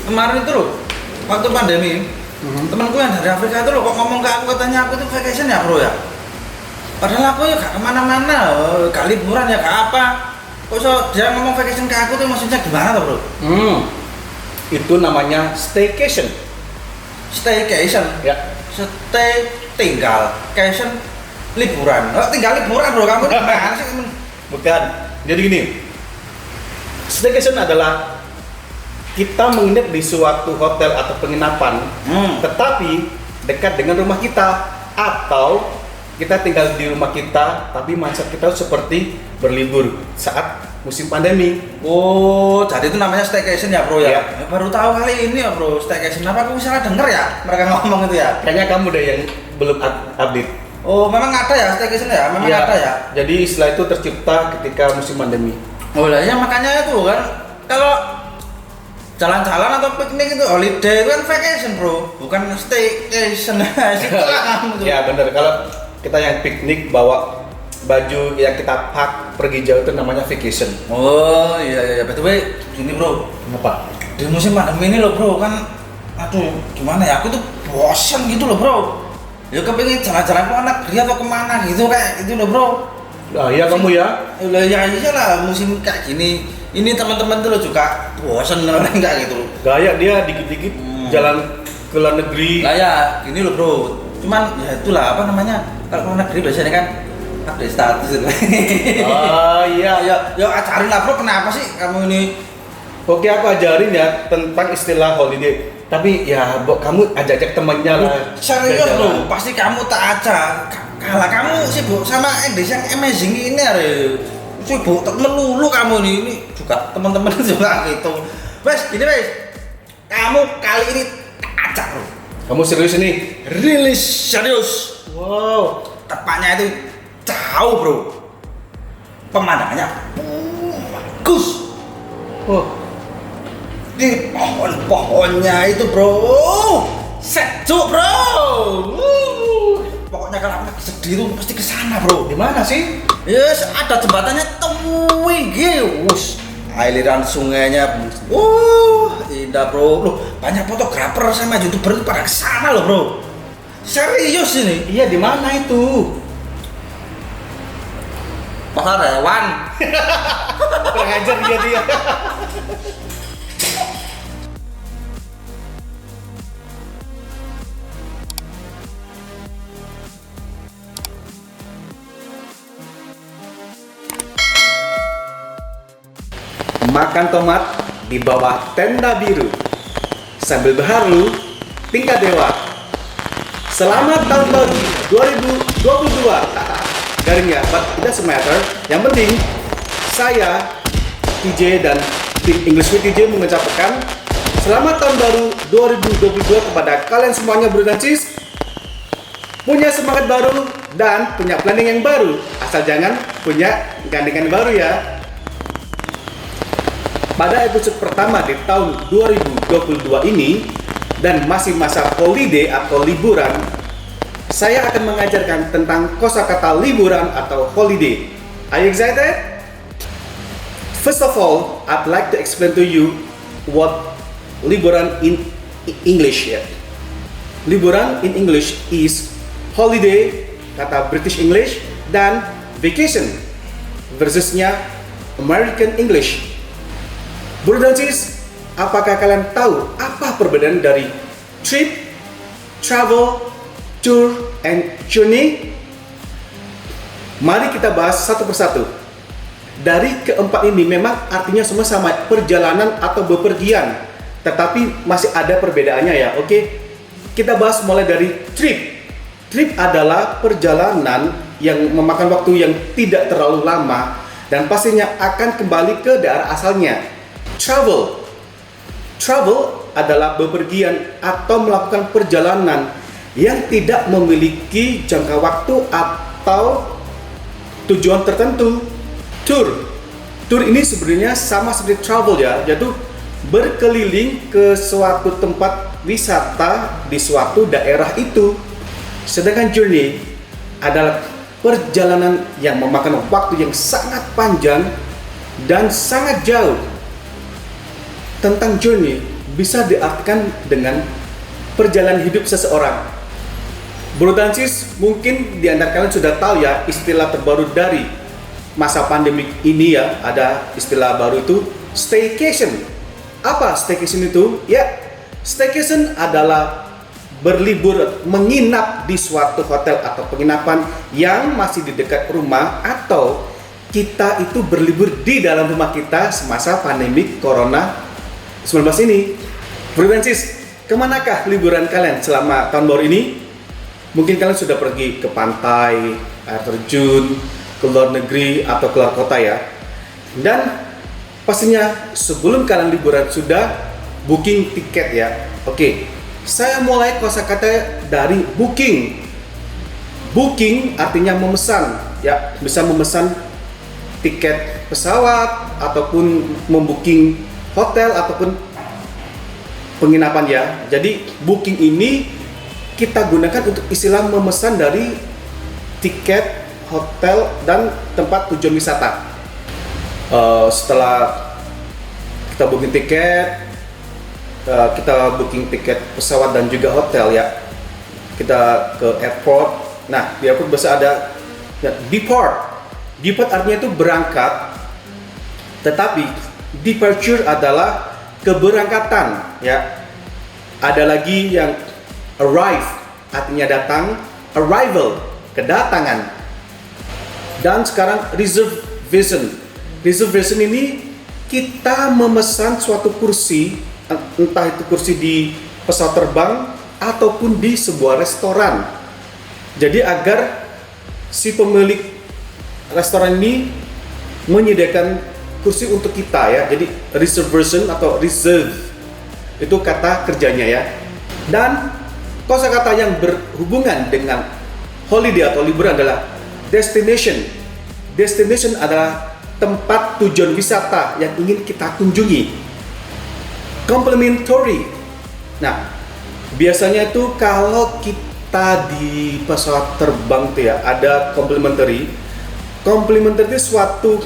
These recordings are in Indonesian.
kemarin itu loh, waktu pandemi, temanku yang dari Afrika itu loh kok ngomong ke aku, katanya aku tuh vacation ya bro ya. Padahal aku ya gak kemana-mana, gak liburan ya gak apa. Kok so dia ngomong vacation ke aku tuh maksudnya gimana tuh bro? Itu namanya staycation. Staycation? Ya. Stay tinggal, cation liburan. Oh tinggal liburan bro, kamu gimana sih? Bukan. Jadi gini, staycation adalah kita menginap di suatu hotel atau penginapan, tetapi dekat dengan rumah kita, atau kita tinggal di rumah kita, tapi mindset kita seperti berlibur saat musim pandemi. Oh, jadi itu namanya staycation ya bro ya? Ya. Baru tahu kali ini ya bro, staycation. Apa aku salah denger ya mereka ngomong itu ya? Kayaknya kamu deh yang belum update. Oh, memang ada ya staycation ya? Memang ada ya? Jadi istilah itu tercipta ketika musim pandemi. Oh lah ya, makanya itu kan kalau jalan-jalan atau piknik itu holiday itu kan vacation bro, bukan staycation. Setelah kamu tuh. Ya benar, kalau kita yang piknik bawa baju yang kita pack pergi jauh itu namanya vacation. Oh iya, betul gini bro. Kenapa? Di musim pandemi ini loh bro, kan aduh gimana ya, aku tuh bosan gitu loh bro. Ya kepingin jalan-jalan ke luar negeri atau kemana gitu kayak gitu loh bro. Nah iya kamu ya? Lah ya iyalah, musim kayak gini. Ini teman-teman tuh loh juga bosan orang kayak gitu. Gaya dia dikit-dikit jalan ke luar negeri. Lah ya gini loh bro. Cuman ya itulah apa namanya, kalau ke luar negeri biasanya kan update status itu. Oh iya. Ya ajarin lah bro, kenapa sih kamu ini? Oke, aku ajarin ya tentang istilah holiday. Tapi ya kamu ajak temennya lah. Serius jalan. bro, pasti kamu tak ajak. Kalah kamu sibuk sama Inggris yang amazing ini ya. Sibuk melulu kamu ini juga teman-teman juga gitu. Wes, gini wes. Kamu kali ini tak ajak bro. Kamu serius ini? Rilis serius. Wow. Tepatnya itu jauh bro. Pemandangannya bagus. Oh. Di pohon-pohonnya itu bro, sejuk bro. Pokoknya kalau aku lagi sedih tuh pasti kesana bro. Di mana sih? Yes, ada jembatannya tinggi, wus. Aliran sungainya, indah bro. Loh, banyak fotografer sama youtuber itu pada kesana loh bro. Serius ini? Iya, di mana itu? Pasar hewan. Kurang ajar dia. Makan tomat di bawah tenda biru sambil berharu tingkat dewa. Selamat tahun baru 2022. Garingnya, but it doesn't matter. Yang penting saya TJ dan tim English with TJ mengucapkan selamat tahun baru 2022 kepada kalian semuanya, bro dan sis. Punya semangat baru dan punya planning yang baru. Asal jangan punya gandengan baru ya. Pada episode pertama di tahun 2022 ini dan masih masa holiday atau liburan, saya akan mengajarkan tentang kosakata liburan atau holiday. Are you excited? First of all, I'd like to explain to you what liburan in English ya. Liburan in English is holiday, kata British English, dan vacation versusnya American English. Bro dan sis, apakah kalian tahu apa perbedaan dari trip, travel, tour, and journey? Mari kita bahas satu persatu. Dari keempat ini memang artinya semua sama, perjalanan atau bepergian, tetapi masih ada perbedaannya ya. Oke, kita bahas mulai dari trip. Trip adalah perjalanan yang memakan waktu yang tidak terlalu lama dan pastinya akan kembali ke daerah asalnya. Travel adalah bepergian atau melakukan perjalanan yang tidak memiliki jangka waktu atau tujuan tertentu. Tour ini sebenarnya sama seperti travel ya, yaitu berkeliling ke suatu tempat wisata di suatu daerah itu. Sedangkan journey adalah perjalanan yang memakan waktu yang sangat panjang dan sangat jauh. Tentang journey, bisa diartikan dengan perjalanan hidup seseorang. Bro dan sis, mungkin di antara kalian sudah tahu ya istilah terbaru dari masa pandemi ini ya, ada istilah baru itu staycation. Apa staycation itu? Ya, staycation adalah berlibur, menginap di suatu hotel atau penginapan yang masih di dekat rumah, atau kita itu berlibur di dalam rumah kita semasa pandemi Corona 19 ini. Bro dan sis, kemanakah liburan kalian selama tahun baru ini? Mungkin kalian sudah pergi ke pantai, air terjun, ke luar negeri atau keluar kota ya. Dan pastinya sebelum kalian liburan sudah booking tiket ya. Oke, saya mulai kosakata dari booking. Booking artinya memesan ya, bisa memesan tiket pesawat ataupun membooking hotel ataupun penginapan ya. Jadi booking ini kita gunakan untuk istilah memesan dari tiket hotel dan tempat tujuan wisata. Setelah kita booking tiket, kita booking tiket pesawat dan juga hotel ya, kita ke airport. Nah, di airport biasa ada ya, depart. Depart artinya itu berangkat, tetapi departure adalah keberangkatan ya. Ada lagi yang arrive artinya datang, arrival kedatangan. Dan sekarang reservation. Reservation ini kita memesan suatu kursi, entah itu kursi di pesawat terbang ataupun di sebuah restoran. Jadi agar si pemilik restoran ini menyediakan kursi untuk kita ya. Jadi reservation atau reserve itu kata kerjanya ya. Dan kosakata yang berhubungan dengan holiday atau liburan adalah destination. Destination adalah tempat tujuan wisata yang ingin kita kunjungi. Complementary. Nah, biasanya itu kalau kita di pesawat terbang tuh ya, ada complementary. Complementary itu suatu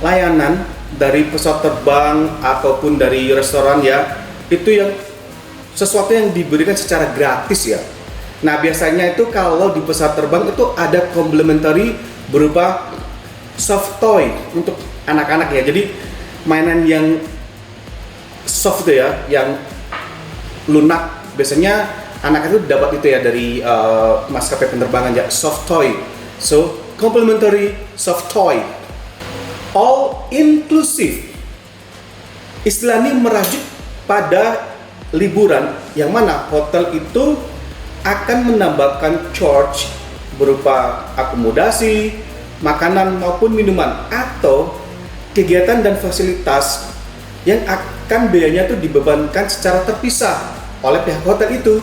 layanan dari pesawat terbang ataupun dari restoran ya, itu yang sesuatu yang diberikan secara gratis ya. Nah, biasanya itu kalau di pesawat terbang itu ada complementary berupa soft toy untuk anak-anak ya. Jadi mainan yang soft itu ya, yang lunak. Biasanya anak itu dapat itu ya dari maskapai penerbangan ya, soft toy. So, complimentary soft toy. All inclusive. Istilah ini merujuk pada liburan yang mana hotel itu akan menambahkan charge berupa akomodasi, makanan maupun minuman, atau kegiatan dan fasilitas yang akan biayanya itu dibebankan secara terpisah oleh pihak hotel itu.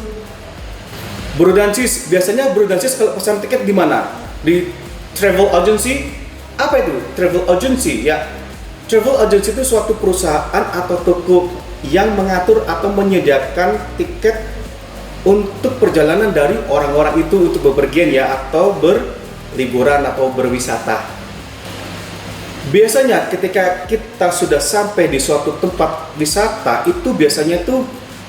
Bro dan sis, biasanya bro dan sis kalau pesan tiket di mana? Di travel agency. Apa itu travel agency? Ya, travel agency itu suatu perusahaan atau toko yang mengatur atau menyediakan tiket untuk perjalanan dari orang-orang itu untuk bepergian ya, atau berliburan atau berwisata. Biasanya ketika kita sudah sampai di suatu tempat wisata itu biasanya tuh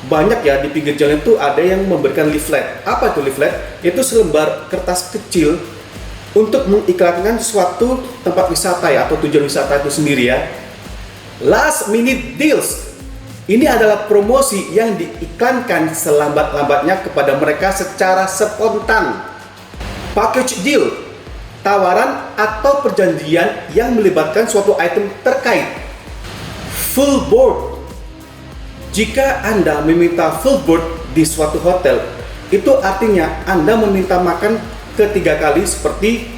banyak ya, di pinggir jalan itu ada yang memberikan leaflet. Apa itu leaflet? Itu selembar kertas kecil untuk mengiklankan suatu tempat wisata ya, atau tujuan wisata itu sendiri ya. Last minute deals. Ini adalah promosi yang diiklankan selambat-lambatnya kepada mereka secara spontan. Package deal, tawaran atau perjanjian yang melibatkan suatu item terkait. Full board. Jika Anda meminta full board di suatu hotel, itu artinya Anda meminta makan ketiga kali seperti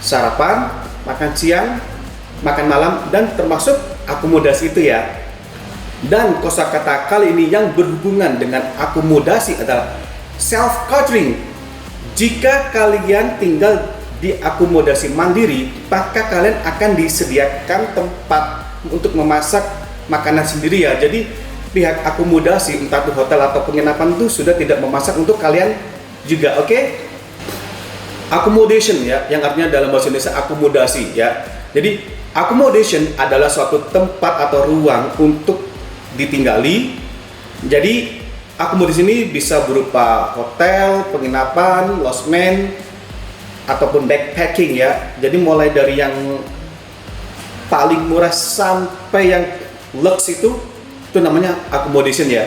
sarapan, makan siang, makan malam, dan termasuk akomodasi itu ya. Dan kosakata kali ini yang berhubungan dengan akomodasi adalah self-catering. Jika kalian tinggal di akomodasi mandiri, maka kalian akan disediakan tempat untuk memasak makanan sendiri ya. Jadi pihak akomodasi, entah itu hotel atau penginapan itu sudah tidak memasak untuk kalian juga, oke? Accommodation ya, yang artinya dalam bahasa Indonesia akomodasi ya. Jadi accommodation adalah suatu tempat atau ruang untuk ditinggali Jadi akomodasi ini bisa berupa hotel, penginapan, lodgement, ataupun backpacking ya. Jadi mulai dari yang paling murah sampai yang lux itu namanya accommodation ya.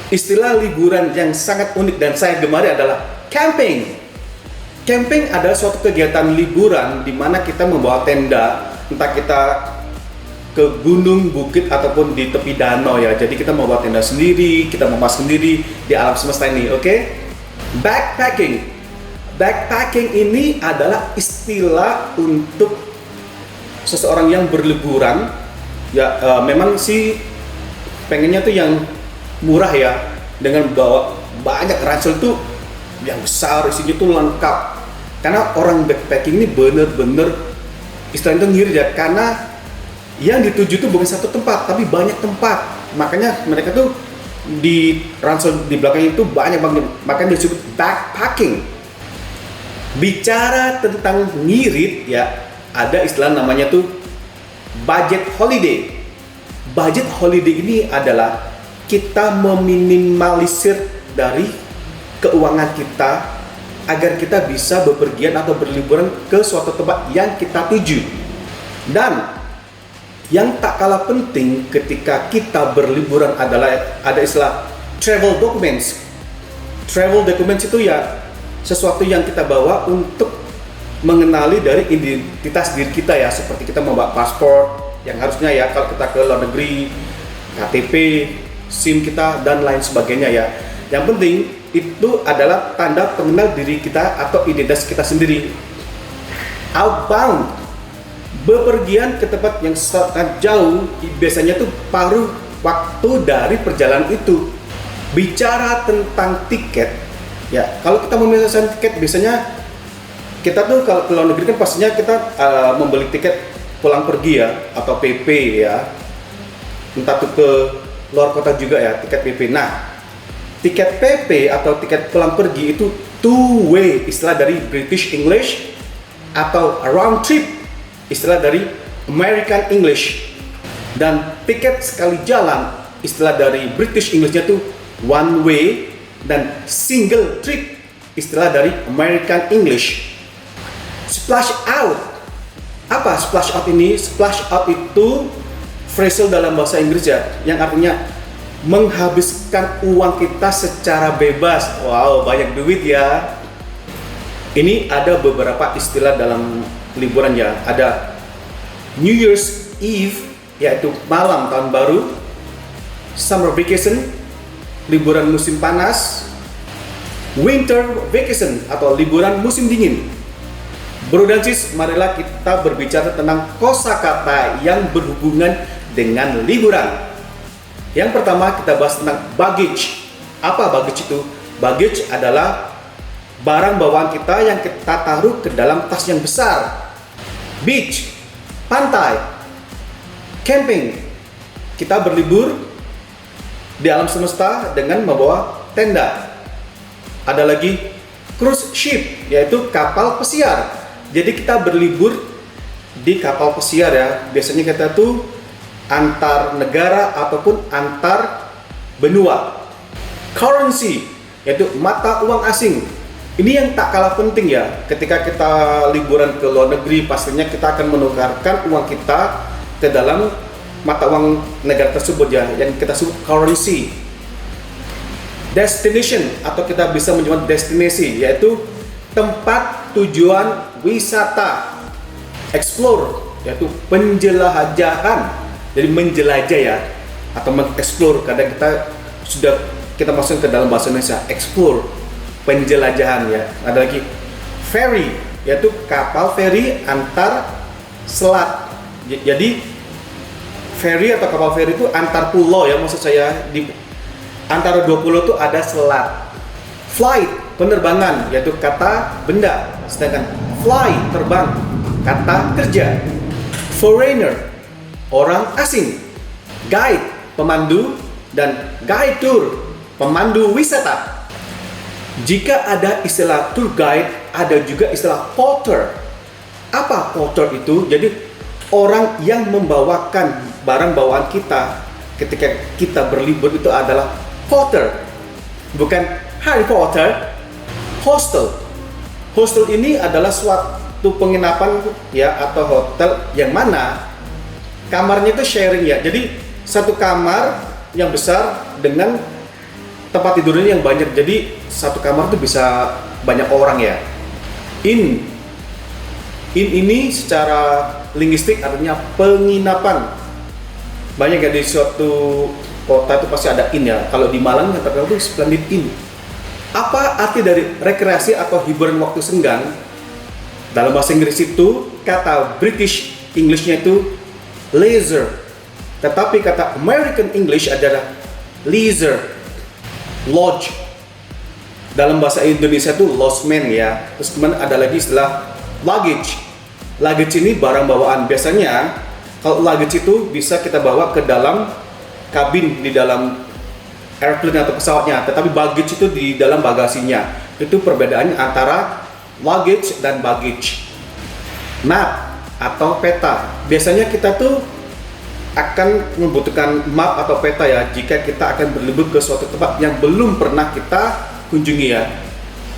Istilah liburan yang sangat unik dan saya gemari adalah camping. Camping adalah suatu kegiatan liburan di mana kita membawa tenda, entah kita ke gunung, bukit ataupun di tepi danau ya. Jadi kita membawa tenda sendiri, kita memasak sendiri di alam semesta ini, oke? Backpacking. Backpacking ini adalah istilah untuk seseorang yang berliburan ya, memang sih pengennya tuh yang murah ya, dengan bawa banyak ransel tuh yang besar, isinya tuh lengkap. Karena orang backpacking ini bener-bener istilahnya tuh ngirit ya, karena yang dituju tuh bukan satu tempat tapi banyak tempat. Makanya mereka tuh di ransel di belakang itu banyak banget, makanya disebut backpacking. Bicara tentang ngirit ya, ada istilah namanya tuh budget holiday. Budget holiday ini adalah kita meminimalisir dari keuangan kita agar kita bisa bepergian atau berliburan ke suatu tempat yang kita tuju. Dan yang tak kalah penting ketika kita berliburan adalah ada istilah travel documents. Travel documents itu ya sesuatu yang kita bawa untuk mengenali dari identitas diri kita ya, seperti kita membawa paspor yang harusnya ya kalau kita ke luar negeri, KTP, SIM kita dan lain sebagainya ya. Yang penting itu adalah tanda pengenal diri kita atau identitas kita sendiri. Outbound, bepergian ke tempat yang sangat jauh, biasanya tuh paruh waktu dari perjalanan itu. Bicara tentang tiket ya, kalau kita memesan tiket biasanya kita tuh kalau ke luar negeri kan pastinya kita membeli tiket pulang pergi ya, atau PP ya, entah tuh ke luar kota juga ya, tiket PP. Nah, tiket PP atau tiket pulang pergi itu two way, istilah dari British English, atau round trip, istilah dari American English. Dan tiket sekali jalan, istilah dari British Englishnya tuh one way, dan single trip, istilah dari American English. Splash out, apa splash out ini? Splash out itu phrasal dalam bahasa Inggris ya, yang artinya menghabiskan uang kita secara bebas. Wow, banyak duit ya. Ini ada beberapa istilah dalam liburan ya. Ada New Year's Eve, yaitu malam tahun baru. Summer vacation, liburan musim panas. Winter vacation atau liburan musim dingin. Bro dan sis, marilah kita berbicara tentang kosakata yang berhubungan dengan liburan. Yang pertama kita bahas tentang baggage. Apa baggage itu? Baggage adalah barang bawaan kita yang kita taruh ke dalam tas yang besar. Beach, pantai. Camping, kita berlibur di alam semesta dengan membawa tenda. Ada lagi cruise ship, yaitu kapal pesiar. Jadi kita berlibur di kapal pesiar ya. Biasanya kita tuh antar negara ataupun antar benua. Currency, yaitu mata uang asing. Ini yang tak kalah penting ya. Ketika kita liburan ke luar negeri, pastinya kita akan menukarkan uang kita ke dalam mata uang negara tersebut ya, yang kita sebut currency. Destination, atau kita bisa menyebut destinasi, yaitu tempat tujuan wisata. Explore, yaitu penjelajahan. Jadi menjelajah ya, atau mengeksplor. Kadang kita masuk ke dalam bahasa Indonesia, explore, penjelajahan ya. Ada lagi ferry, yaitu kapal feri antar selat. Jadi ferry atau kapal feri itu antar pulau ya, maksud saya di antara dua pulau itu ada selat. Flight, penerbangan, yaitu kata benda, sedangkan fly, terbang, kata kerja. Foreigner, orang asing. Guide, pemandu, dan guide tour, pemandu wisata. Jika ada istilah tour guide, ada juga istilah porter. Apa porter itu? Jadi orang yang membawakan barang bawaan kita ketika kita berlibur itu adalah Potter, bukan Harry Potter. Hostel. Hostel ini adalah suatu penginapan ya atau hotel yang mana kamarnya itu sharing ya. Jadi satu kamar yang besar dengan tempat tidurnya yang banyak. Jadi satu kamar itu bisa banyak orang ya. Inn ini secara linguistik artinya penginapan. Banyak ya di suatu kota itu pasti ada inn ya. Kalau di Malang yang terkenal itu Splendid Inn. Apa arti dari rekreasi atau hiburan waktu senggang? Dalam bahasa Inggris itu kata British English-nya itu leisure, tetapi kata American English adalah leisure. Lodge. Dalam bahasa Indonesia itu lodgement ya. Terus kemudian ada lagi istilah luggage. Luggage ini barang bawaan. Biasanya kalau luggage itu bisa kita bawa ke dalam kabin di dalam airplane atau pesawatnya, tetapi baggage itu di dalam bagasinya. Itu perbedaannya antara luggage dan baggage. Map atau peta. Biasanya kita tuh akan membutuhkan map atau peta ya jika kita akan berlibur ke suatu tempat yang belum pernah kita kunjungi ya.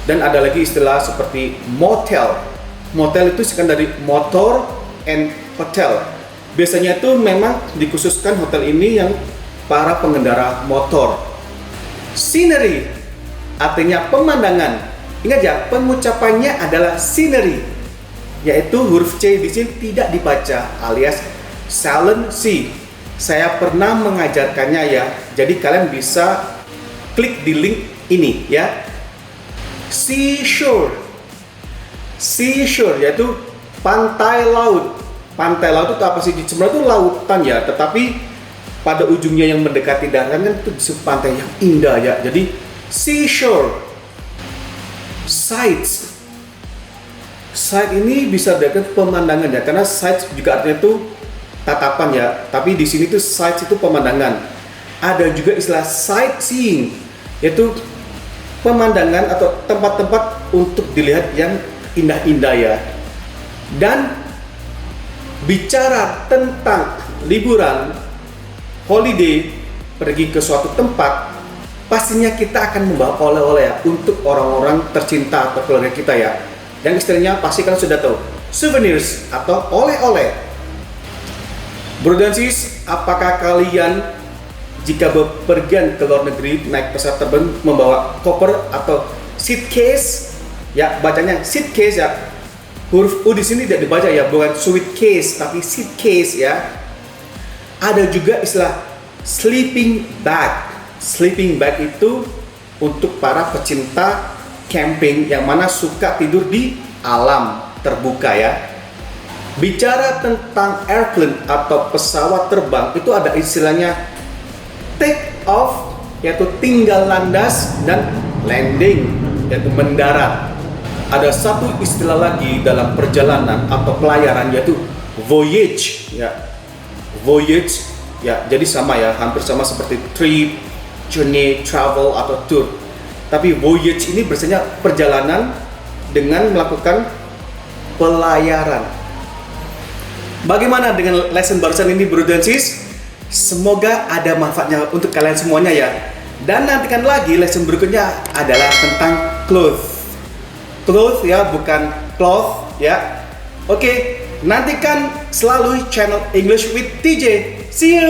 Dan ada lagi istilah seperti motel. Motel itu sekan dari motor and hotel. Biasanya itu memang dikhususkan hotel ini yang para pengendara motor. Scenery artinya pemandangan. Ingat ya, pengucapannya adalah scenery, yaitu huruf C di sini tidak dibaca alias silent C. Saya pernah mengajarkannya ya. Jadi kalian bisa klik di link ini ya. Seashore. Seashore yaitu pantai laut. Pantai laut itu apa sih? Sebenarnya itu lautan ya, tetapi pada ujungnya yang mendekati daratan kan itu disebut pantai yang indah ya. Jadi seashore. Sights. Sight ini bisa dekat pemandangan ya, karena sights juga artinya itu tatapan ya. Tapi di sini tuh sights itu pemandangan. Ada juga istilah sightseeing, yaitu pemandangan atau tempat-tempat untuk dilihat yang indah-indah ya. Dan bicara tentang liburan, holiday, pergi ke suatu tempat, pastinya kita akan membawa oleh-oleh ya untuk orang-orang tercinta atau keluarga kita ya. Yang istilahnya pasti kalian sudah tahu, souvenirs atau oleh-oleh. Bro dan sis, apakah kalian jika bepergian ke luar negeri naik pesawat terbang membawa koper atau suitcase? Ya, bacanya suitcase ya. Huruf U di sini tidak dibaca ya, bukan suitcase tapi suitcase ya. Ada juga istilah sleeping bag. Sleeping bag itu untuk para pecinta camping yang mana suka tidur di alam terbuka ya. Bicara tentang airplane atau pesawat terbang, itu ada istilahnya take off, yaitu tinggal landas, dan landing, yaitu mendarat. Ada satu istilah lagi dalam perjalanan atau pelayaran, yaitu voyage ya. Voyage ya, jadi sama ya, hampir sama seperti trip, journey, travel atau tour. Tapi voyage ini biasanya perjalanan dengan melakukan pelayaran. Bagaimana dengan lesson barusan ini bro dan sis? Semoga ada manfaatnya untuk kalian semuanya ya. Dan nantikan lagi lesson berikutnya adalah tentang clothes. Clothes ya, bukan cloth ya. Oke, nantikan selalu channel English with TJ. See you!